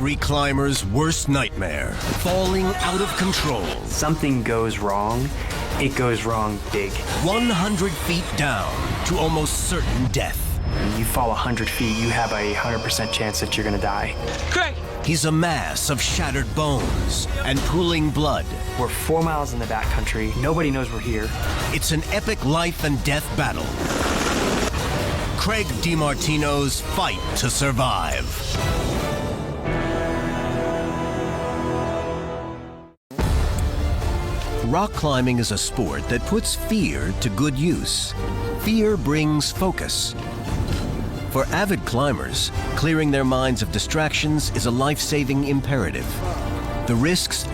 Every climber's worst nightmare, falling out of control. Something goes wrong, it goes wrong big. 100 feet down to almost certain death. When you fall 100 feet, you have a 100% chance that you're gonna die. Craig! He's a mass of shattered bones and pooling blood. We're 4 miles in the backcountry. Nobody knows we're here. It's an epic life and death battle. Craig DiMartino's fight to survive. Rock climbing is a sport that puts fear to good use. Fear brings focus. For avid climbers, clearing their minds of distractions is a life-saving imperative. The risks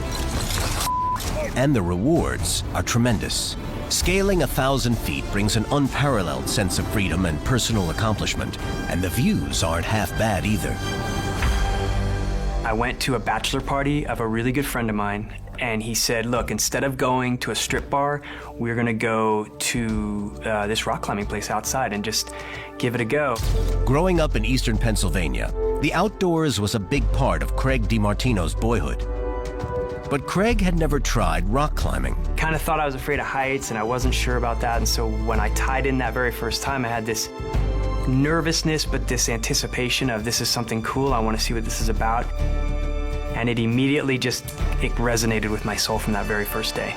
and the rewards are tremendous. Scaling 1,000 feet brings an unparalleled sense of freedom and personal accomplishment, and the views aren't half bad either. I went to a bachelor party of a really good friend of mine, and he said, look, instead of going to a strip bar, we're gonna go to this rock climbing place outside and just give it a go. Growing up in eastern Pennsylvania, the outdoors was a big part of Craig DiMartino's boyhood. But Craig had never tried rock climbing. Kind of thought I was afraid of heights, and I wasn't sure about that, and so when I tied in that very first time, I had this nervousness, but this anticipation of this is something cool, I want to see what this is about. And it immediately it resonated with my soul from that very first day.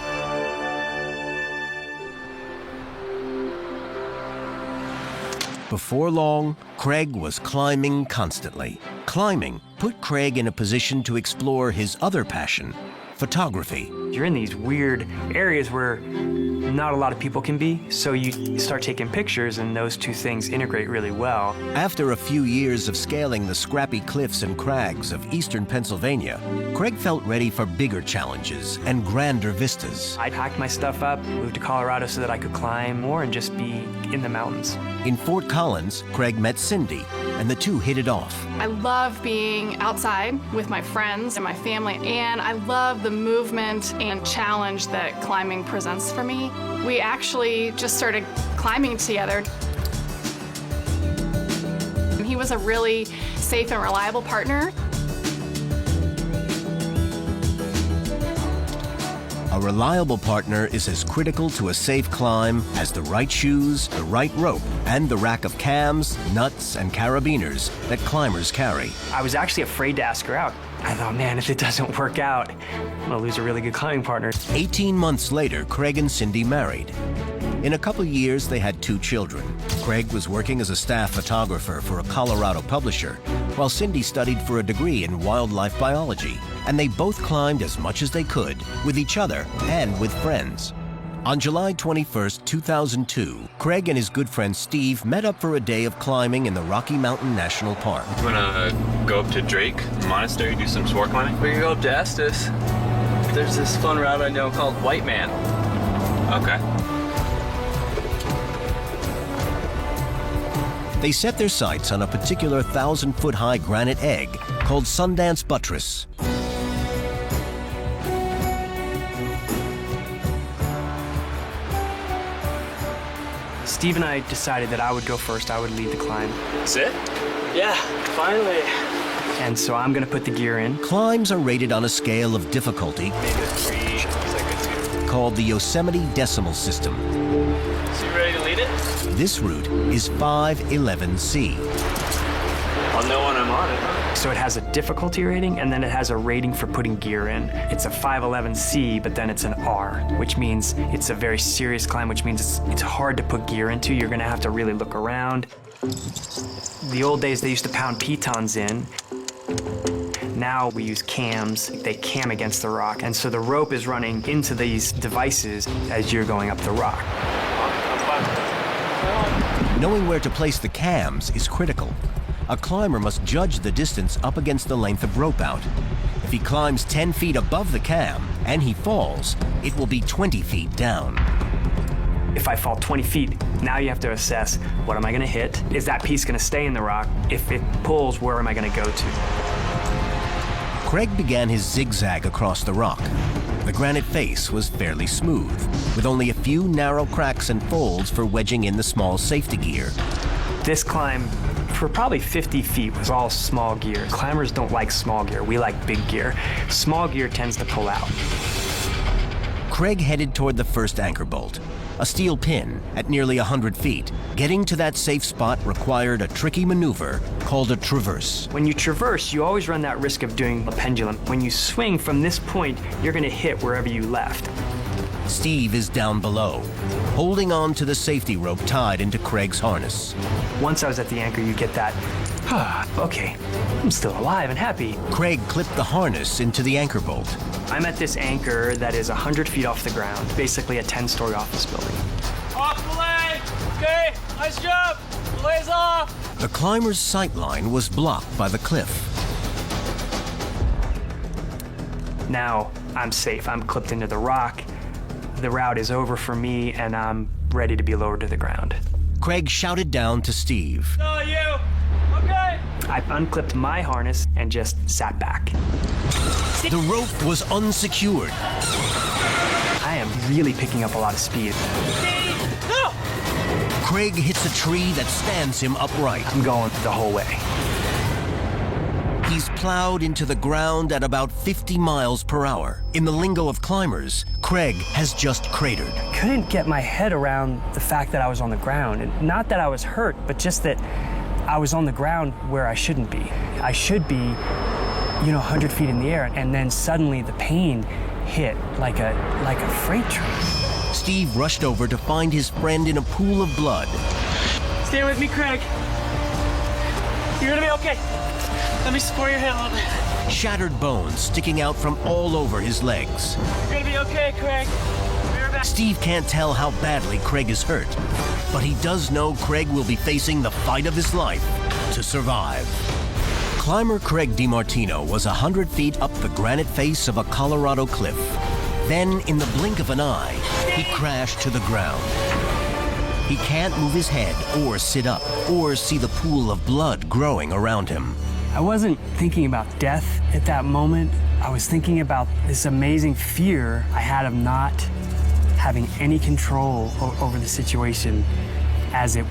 Before long, Craig was climbing constantly. Climbing put Craig in a position to explore his other passion, photography. You're in these weird areas where not a lot of people can be, so you start taking pictures, and those two things integrate really well. After a few years of scaling the scrappy cliffs and crags of eastern Pennsylvania, Craig felt ready for bigger challenges and grander vistas. I packed my stuff up, moved to Colorado so that I could climb more and just be in the mountains. In Fort Collins, Craig met Cindy, and the two hit it off. I love being outside with my friends and my family, and I love the movement and challenge that climbing presents for me. We actually just started climbing together. He was a really safe and reliable partner. A reliable partner is as critical to a safe climb as the right shoes, the right rope, and the rack of cams, nuts, and carabiners that climbers carry. I was actually afraid to ask her out. I thought, man, if it doesn't work out, I'm gonna lose a really good climbing partner. 18 months later, Craig and Cindy married. In a couple years, they had 2 children. Craig was working as a staff photographer for a Colorado publisher, while Cindy studied for a degree in wildlife biology, and they both climbed as much as they could, with each other and with friends. On July 21st, 2002, Craig and his good friend Steve met up for a day of climbing in the Rocky Mountain National Park. I'm gonna go up to Drake Monastery, do some sport climbing. We can go up to Estes. There's this fun route I know called White Man. Okay. They set their sights on a particular 1,000-foot-high granite egg called Sundance Buttress. Steve and I decided that I would go first, I would lead the climb. That's it? Yeah, finally. And so I'm gonna put the gear in. Climbs are rated on a scale of difficulty Maybe a 3. He's like a 2. called the Yosemite Decimal System. So you ready to lead it? This route is 511C. I'll know when I'm on it, huh? So it has a difficulty rating, and then it has a rating for putting gear in. It's a 511C, but then it's an R, which means it's a very serious climb, which means it's hard to put gear into. You're gonna have to really look around. The old days, they used to pound pitons in. Now we use cams. They cam against the rock, and so the rope is running into these devices as you're going up the rock. Knowing where to place the cams is critical. A climber must judge the distance up against the length of rope out. If he climbs 10 feet above the cam and he falls, it will be 20 feet down. If I fall 20 feet, now you have to assess, what am I gonna hit? Is that piece gonna stay in the rock? If it pulls, where am I gonna go to? Craig began his zigzag across the rock. The granite face was fairly smooth, with only a few narrow cracks and folds for wedging in the small safety gear. This climb, For probably 50 feet was all small gear. Climbers don't like small gear. We like big gear. Small gear tends to pull out. Craig headed toward the first anchor bolt, a steel pin at nearly 100 feet. Getting to that safe spot required a tricky maneuver called a traverse. When you traverse, you always run that risk of doing a pendulum. When you swing from this point, you're going to hit wherever you left. Steve is down below, holding on to the safety rope tied into Craig's harness. Once I was at the anchor, you get that, okay, I'm still alive and happy. Craig clipped the harness into the anchor bolt. I'm at this anchor that is 100 feet off the ground, basically a 10-story office building. Off belay! Okay, nice job! Belay's off! The climber's sight line was blocked by the cliff. Now I'm safe. I'm clipped into the rock. The route is over for me, and I'm ready to be lowered to the ground. Craig shouted down to Steve. So you, okay? I unclipped my harness and just sat back. The rope was unsecured. I am really picking up a lot of speed. No! Craig hits a tree that stands him upright. I'm going the whole way. He's plowed into the ground at about 50 miles per hour. In the lingo of climbers, Craig has just cratered. Couldn't get my head around the fact that I was on the ground. And not that I was hurt, but just that I was on the ground where I shouldn't be. I should be, 100 feet in the air, and then suddenly the pain hit like a freight train. Steve rushed over to find his friend in a pool of blood. Stay with me, Craig. You're gonna be okay. Let me support your head a little bit. Shattered bones sticking out from all over his legs. You're gonna be okay, Craig. Be right back. Steve can't tell how badly Craig is hurt, but he does know Craig will be facing the fight of his life to survive. Climber Craig DiMartino was 100 feet up the granite face of a Colorado cliff. Then, in the blink of an eye, he crashed to the ground. He can't move his head or sit up or see the pool of blood growing around him. I wasn't thinking about death at that moment. I was thinking about this amazing fear I had of not having any control over the situation as it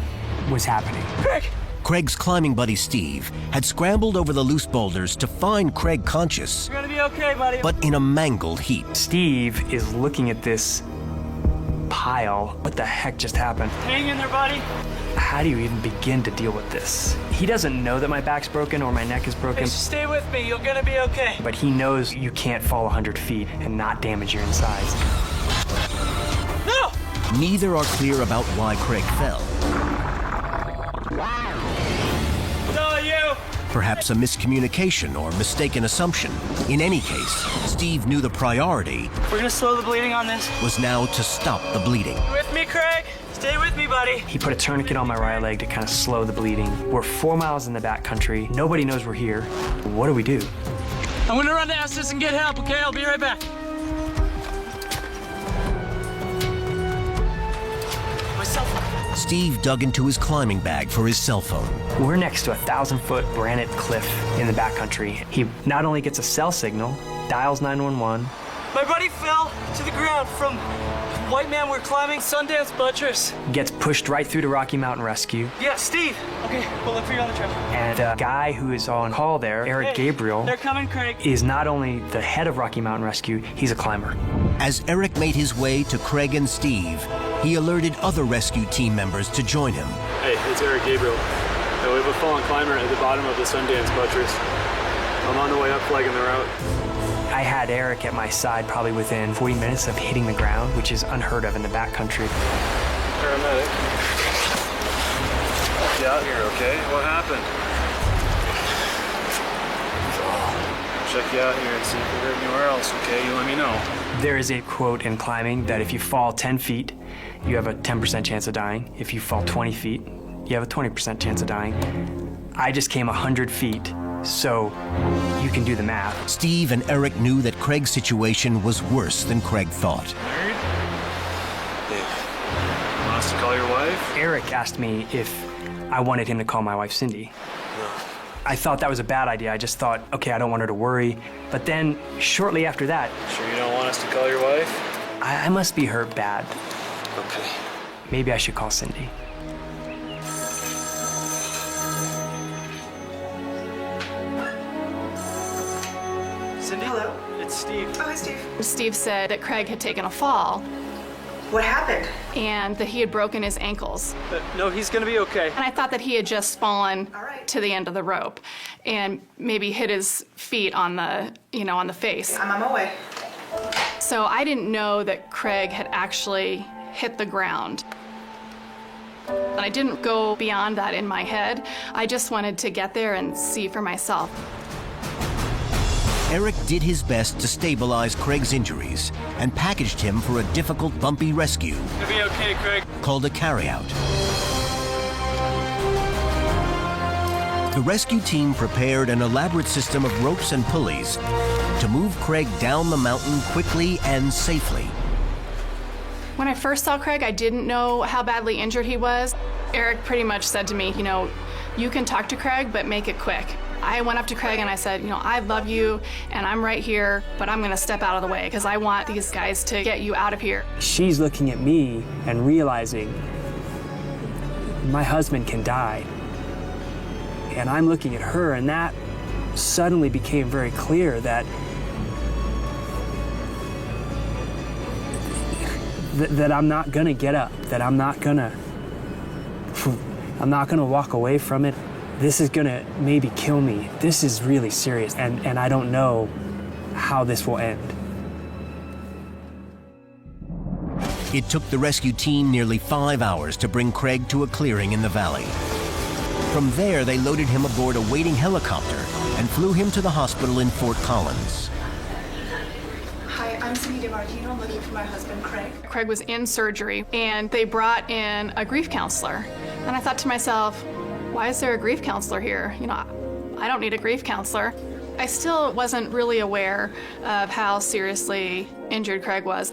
was happening. Craig! Craig's climbing buddy Steve had scrambled over the loose boulders to find Craig conscious, You're gonna be okay, buddy. but in a mangled heap. Steve is looking at this pile. What the heck just happened? Hang in there, buddy. How do you even begin to deal with this? He doesn't know that my back's broken or my neck is broken, Hey, stay with me. You're gonna be okay. but he knows you can't fall 100 feet and not damage your insides. No! Neither are clear about why Craig fell. No, you! Perhaps a miscommunication or mistaken assumption. In any case, Steve knew the priority We're gonna slow the bleeding on this. was now to stop the bleeding. You with me, Craig? Stay with me, buddy. He put a tourniquet on my right leg to kind of slow the bleeding. We're 4 miles in the backcountry. Nobody knows we're here. What do we do? I'm gonna run to Estes and get help, okay? I'll be right back. My cell phone. Steve dug into his climbing bag for his cell phone. We're next to a 1,000-foot granite cliff in the backcountry. He not only gets a cell signal, dials 911. My buddy fell to the ground from White Man. We're climbing Sundance Buttress. Gets pushed right through to Rocky Mountain Rescue. Yeah, Steve. Okay, we'll look for you on the trail. And a guy who is on call there, Eric Hey, Gabriel, They're coming, Craig. is not only the head of Rocky Mountain Rescue, he's a climber. As Eric made his way to Craig and Steve, he alerted other rescue team members to join him. Hey, it's Eric Gabriel. We have a fallen climber at the bottom of the Sundance Buttress. I'm on the way up flagging the route. I had Eric at my side probably within 40 minutes of hitting the ground, which is unheard of in the backcountry. Paramedic. Get out here, okay? What happened? Check you out here and see if you're hurt anywhere else, okay? You let me know. There is a quote in climbing that if you fall 10 feet, you have a 10% chance of dying. If you fall 20 feet, you have a 20% chance of dying. I just came 100 feet, so you can do the math. Steve and Eric knew that Craig's situation was worse than Craig thought. Married? Hey, want us to call your wife? Eric asked me if I wanted him to call my wife Cindy. I thought that was a bad idea. I just thought, okay, I don't want her to worry. But then shortly after that, Sure you don't want us to call your wife? I must be hurt bad. Okay. Maybe I should call Cindy. Cindy. Hello. It's Steve. Oh, hi, Steve. Steve said that Craig had taken a fall What happened? and that he had broken his ankles. No, he's gonna be okay. And I thought that he had just fallen All right. to the end of the rope and maybe hit his feet on the, on the face. I'm on my way. So I didn't know that Craig had actually hit the ground. And I didn't go beyond that in my head. I just wanted to get there and see for myself. Eric did his best to stabilize Craig's injuries and packaged him for a difficult, bumpy rescue You'll be okay, Craig. called a carryout. The rescue team prepared an elaborate system of ropes and pulleys to move Craig down the mountain quickly and safely. When I first saw Craig, I didn't know how badly injured he was. Eric pretty much said to me, you can talk to Craig, but make it quick. I went up to Craig and I said, I love you and I'm right here, but I'm gonna step out of the way because I want these guys to get you out of here. She's looking at me and realizing my husband can die. And I'm looking at her, and that suddenly became very clear that I'm not gonna get up, that I'm not gonna walk away from it. This is gonna maybe kill me. This is really serious, and I don't know how this will end. It took the rescue team nearly 5 hours to bring Craig to a clearing in the valley. From there, they loaded him aboard a waiting helicopter and flew him to the hospital in Fort Collins. Hi, I'm Cindy DiMartino. I'm looking for my husband, Craig. Craig was in surgery and they brought in a grief counselor. And I thought to myself, why is there a grief counselor here? I don't need a grief counselor. I still wasn't really aware of how seriously injured Craig was.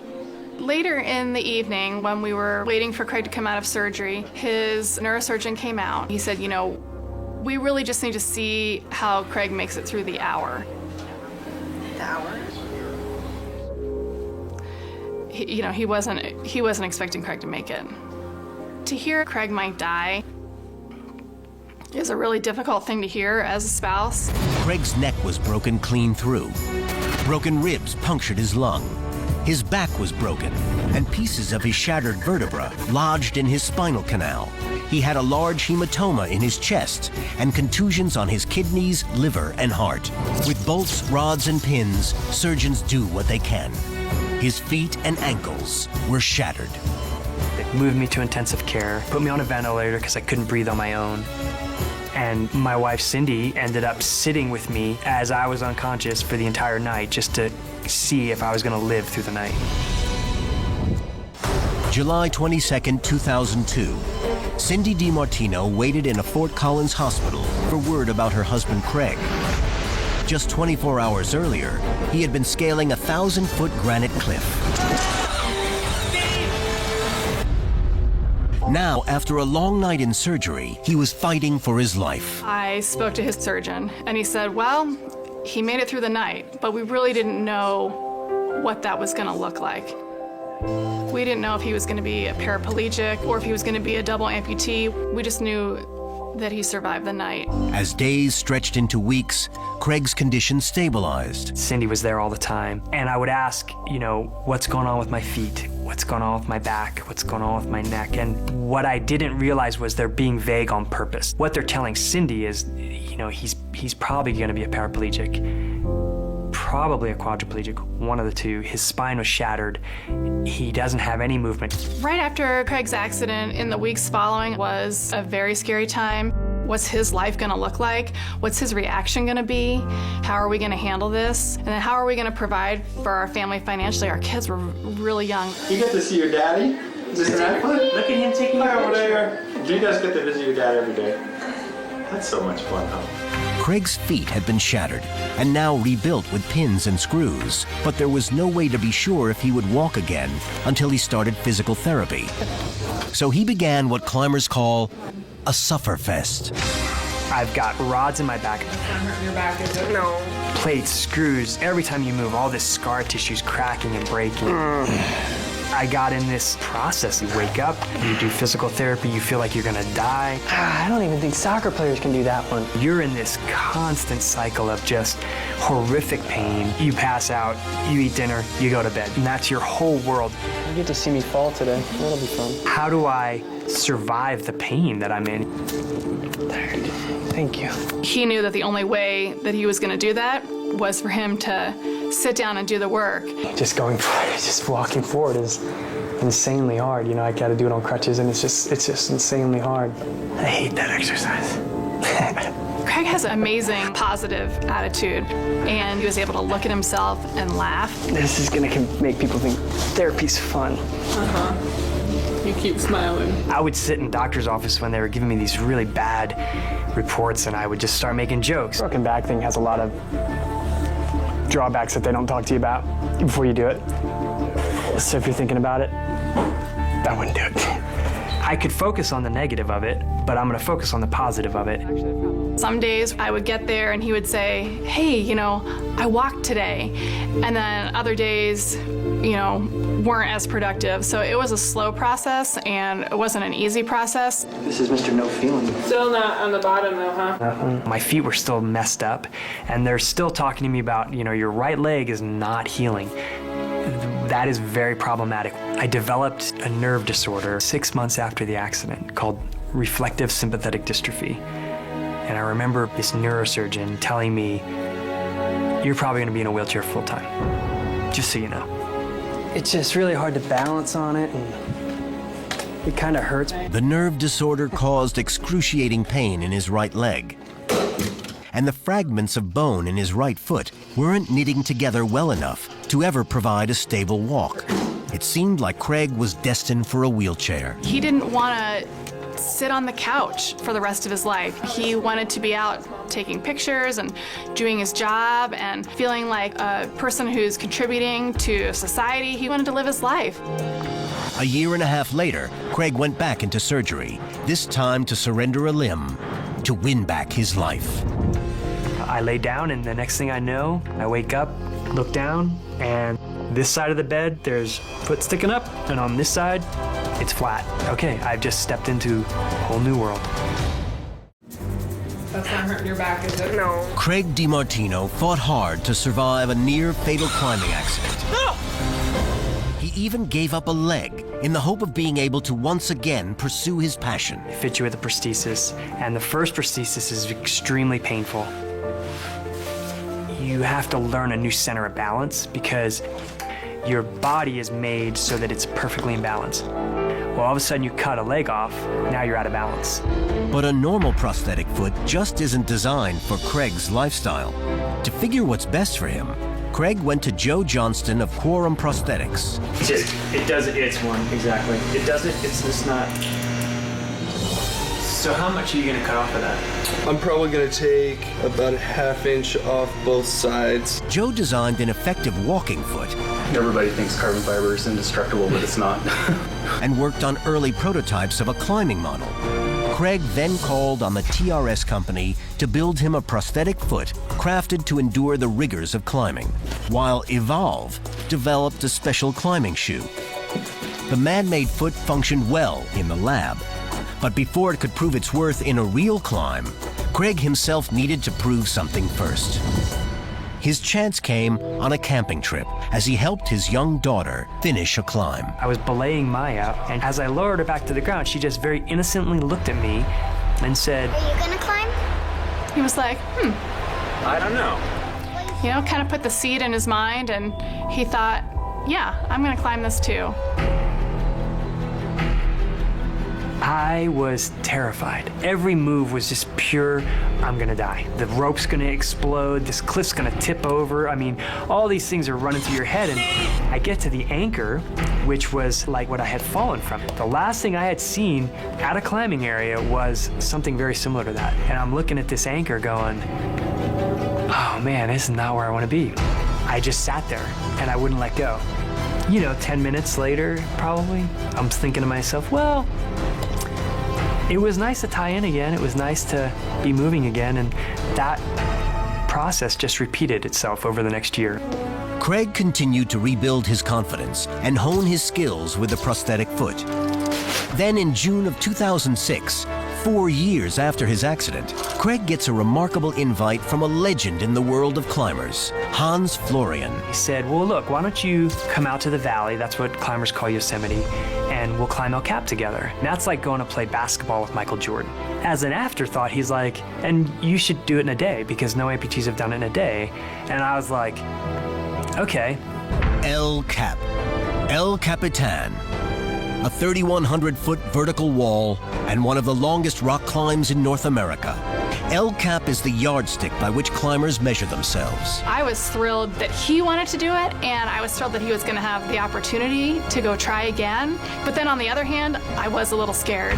Later in the evening, when we were waiting for Craig to come out of surgery, his neurosurgeon came out. He said, we really just need to see how Craig makes it through the hour. The hour? He wasn't expecting Craig to make it. To hear Craig might die is a really difficult thing to hear as a spouse. Craig's neck was broken clean through. Broken ribs punctured his lung. His back was broken, and pieces of his shattered vertebra lodged in his spinal canal. He had a large hematoma in his chest and contusions on his kidneys, liver, and heart. With bolts, rods, and pins, surgeons do what they can. His feet and ankles were shattered. They moved me to intensive care, put me on a ventilator because I couldn't breathe on my own. And my wife, Cindy, ended up sitting with me as I was unconscious for the entire night just to see if I was going to live through the night. July 22, 2002. Cindy DiMartino waited in a Fort Collins hospital for word about her husband, Craig. Just 24 hours earlier, he had been scaling a 1,000-foot granite cliff. Now, after a long night in surgery, he was fighting for his life. I spoke to his surgeon, and he said, well, he made it through the night, but we really didn't know what that was going to look like. We didn't know if he was going to be a paraplegic or if he was going to be a double amputee. We just knew that he survived the night. As days stretched into weeks, Craig's condition stabilized. Cindy was there all the time, and I would ask, what's going on with my feet? What's going on with my back? What's going on with my neck? And what I didn't realize was they're being vague on purpose. What they're telling Cindy is, he's probably going to be a paraplegic, probably a quadriplegic, one of the two. His spine was shattered. He doesn't have any movement. Right after Craig's accident, in the weeks following, was a very scary time. What's his life gonna look like? What's his reaction gonna be? How are we gonna handle this? And then how are we gonna provide for our family financially? Our kids were really young. You get to see your daddy? Is this right? Look at him taking Look over there. Do you guys get to visit your dad every day? That's so much fun, huh? Craig's feet had been shattered and now rebuilt with pins and screws, but there was no way to be sure if he would walk again until he started physical therapy. So he began what climbers call a sufferfest. I've got rods in my back. Your back, is it? No. Plates, screws, every time you move, all this scar tissue's cracking and breaking. I got in this process. You wake up, you do physical therapy, you feel like you're gonna die. I don't even think soccer players can do that one. You're in this constant cycle of just horrific pain. You pass out, you eat dinner, you go to bed, and that's your whole world. You get to see me fall today. That'll be fun. How do I survive the pain that I'm in? Tired. Thank you. He knew that the only way that he was going to do that was for him to sit down and do the work. Just going forward, just walking forward is insanely hard. You know, I got to do it on crutches, and it's just insanely hard. I hate that exercise. Craig has an amazing positive attitude, and he was able to look at himself and laugh. This is gonna make people think therapy's fun. You keep smiling. I would sit in doctor's office when they were giving me these really bad reports, and I would just start making jokes. Broken back thing has a lot of drawbacks that they don't talk to you about before you do it. So if you're thinking about it, I wouldn't do it. I could focus on the negative of it, but I'm gonna focus on the positive of it. Some days I would get there and he would say, hey, you know, I walked today. And then other days, you know, weren't as productive. So it was a slow process and it wasn't an easy process. This is Mr. No Feeling. Still not on the bottom though, huh? My feet were still messed up, and they're still talking to me about, you know, your right leg is not healing. That is very problematic. I developed a nerve disorder 6 months after the accident called reflective sympathetic dystrophy. And I remember this neurosurgeon telling me, you're probably gonna be in a wheelchair full time, just so you know. It's just really hard to balance on it, and it kind of hurts. The nerve disorder caused excruciating pain in his right leg. And the fragments of bone in his right foot weren't knitting together well enough to ever provide a stable walk. It seemed like Craig was destined for a wheelchair. He didn't want to sit on the couch for the rest of his life. He wanted to be out taking pictures and doing his job and feeling like a person who's contributing to society. He wanted to live his life. A year and a half later, Craig went back into surgery, this time to surrender a limb, to win back his life. I lay down, and the next thing I know, I wake up, look down, and this side of the bed, there's foot sticking up, and on this side, it's flat. Okay, I've just stepped into a whole new world. That's not hurting your back, is it? No. Craig DiMartino fought hard to survive a near-fatal climbing accident. He even gave up a leg in the hope of being able to once again pursue his passion. They fit you with a prosthesis, and the first prosthesis is extremely painful. You have to learn a new center of balance because your body is made so that it's perfectly in balance. Well, all of a sudden you cut a leg off, now you're out of balance. But a normal prosthetic foot just isn't designed for Craig's lifestyle. To figure what's best for him, Craig went to Joe Johnston of Quorum Prosthetics. It does it, it's one, exactly. It does it, it's just not. So how much are you gonna cut off of that? I'm probably gonna take about a ½ inch off both sides. Joe designed an effective walking foot. Everybody thinks carbon fiber is indestructible, but it's not. And worked on early prototypes of a climbing model. Craig then called on the TRS company to build him a prosthetic foot crafted to endure the rigors of climbing, while Evolve developed a special climbing shoe. The man-made foot functioned well in the lab, but before it could prove its worth in a real climb, Craig himself needed to prove something first. His chance came on a camping trip as he helped his young daughter finish a climb. I was belaying Maya, and as I lowered her back to the ground, she just very innocently looked at me and said, "Are you gonna climb?" He was like, I don't know. you know, kind of put the seed in his mind, and he thought, yeah, I'm gonna climb this too. I was terrified. Every move was just pure, I'm gonna die. The rope's gonna explode, this cliff's gonna tip over. I mean, all these things are running through your head, and I get to the anchor, which was like what I had fallen from. The last thing I had seen at a climbing area was something very similar to that. And I'm looking at this anchor going, oh man, this is not where I wanna be. I just sat there, and I wouldn't let go. You know, 10 minutes later, probably, I'm thinking to myself, well, it was nice to tie in again. It was nice to be moving again. And that process just repeated itself over the next year. Craig continued to rebuild his confidence and hone his skills with the prosthetic foot. Then in June of 2006, 4 years after his accident, Craig gets a remarkable invite from a legend in the world of climbers, Hans Florian. He said, well, look, why don't you come out to the valley, that's what climbers call Yosemite, and we'll climb El Cap together. And that's like going to play basketball with Michael Jordan. As an afterthought, he's like, and you should do it in a day because no amputees have done it in a day. And I was like, okay. El Cap, El Capitan, a 3,100-foot vertical wall and one of the longest rock climbs in North America. El Cap is the yardstick by which climbers measure themselves. I was thrilled that he wanted to do it, and I was thrilled that he was going to have the opportunity to go try again. But then on the other hand, I was a little scared.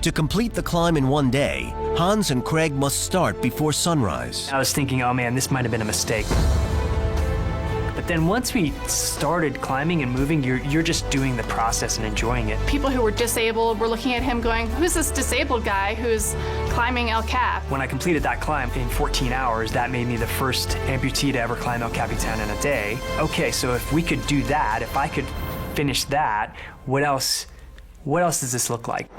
To complete the climb in one day, Hans and Craig must start before sunrise. I was thinking, oh man, this might have been a mistake. But then once we started climbing and moving, you're just doing the process and enjoying it. People who were disabled were looking at him going, who's this disabled guy who's climbing El Cap? When I completed that climb in 14 hours, that made me the first amputee to ever climb El Capitan in a day. Okay, so if we could do that, if I could finish that, what else does this look like?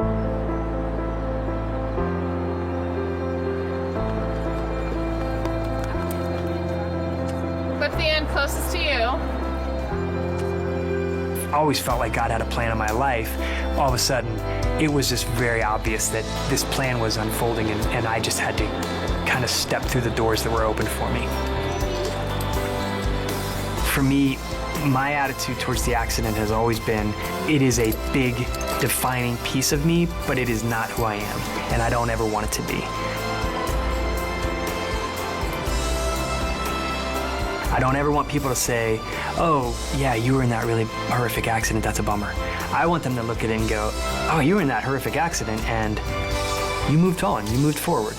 What's the end closest to you? I always felt like God had a plan in my life. All of a sudden, it was just very obvious that this plan was unfolding, and I just had to kind of step through the doors that were open for me. For me, my attitude towards the accident has always been, it is a big, defining piece of me, but it is not who I am, and I don't ever want it to be. I don't ever want people to say, oh, yeah, you were in that really horrific accident, that's a bummer. I want them to look at it and go, oh, you were in that horrific accident and you moved on, you moved forward.